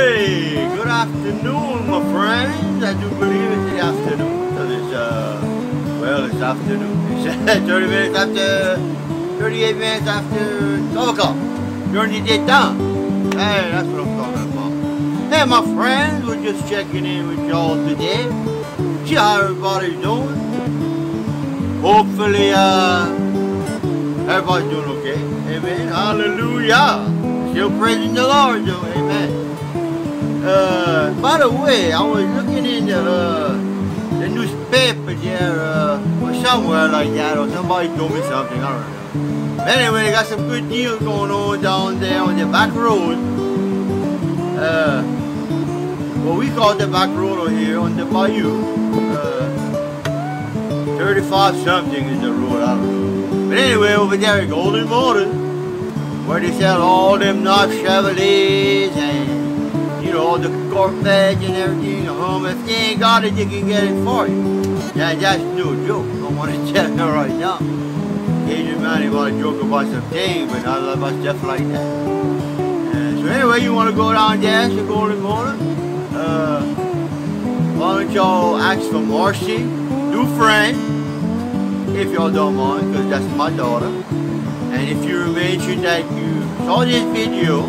Hey, good afternoon, my friends. I do believe it's the afternoon. So it's afternoon. It's 30 minutes after, 38 minutes after 12 o'clock. During the daytime. Hey, that's what I'm talking about. Hey, my friends, we're just checking in with y'all today. See how everybody's doing. Hopefully, everybody's doing okay. Amen. Hallelujah. Still praising the Lord, though. Amen. By the way, I was looking in the newspaper there, or somewhere like that, or somebody told me something, I don't know. But anyway, they got some good deals going on down there on the back road. What we call the back road over here on the bayou. 35 something is the road, I don't know. But anyway, over there at Golden Motors, where they sell all them nice Chevrolets and, you know, all the Corvettes and everything. If they ain't got it, they can get it for you. Yeah, that's no joke. I want to tell you right now. Cajunnman, he want to joke about some things, but not about stuff like that. So anyway, you want to go down there to Golden Motors? Why don't y'all ask for Marcy, new friend, if y'all don't mind, because that's my daughter. And if you mention that you saw this video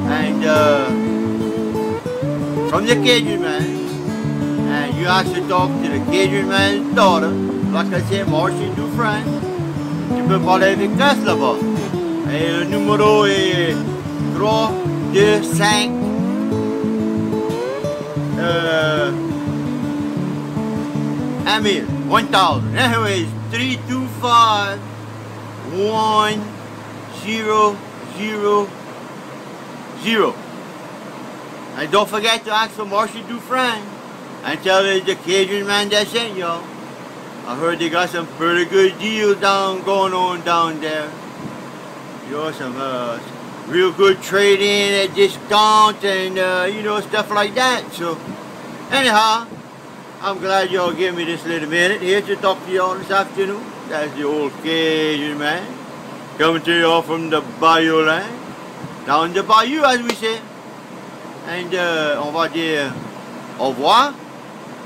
and from the Cajunnman, and you asked to talk to the Cajunnman's daughter, like I said, Marcy Dufresne, tu peux parler avec Tess là-bas. Et le numéro est 325 1000. Anyways, 325 1000. And don't forget to ask for Marcy Dufresne and tell her the Cajunnman that sent y'all. I heard they got some pretty good deals going on down there. You know, some real good trading at discount and you know, stuff like that. So anyhow, I'm glad y'all gave me this little minute here to talk to y'all this afternoon. That's the old Cajunnman coming to y'all from the Bayou land. Down the Bayou, as we say. And on va dire au revoir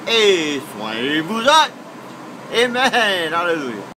et soignez-vous-en. Amen. Hallelujah.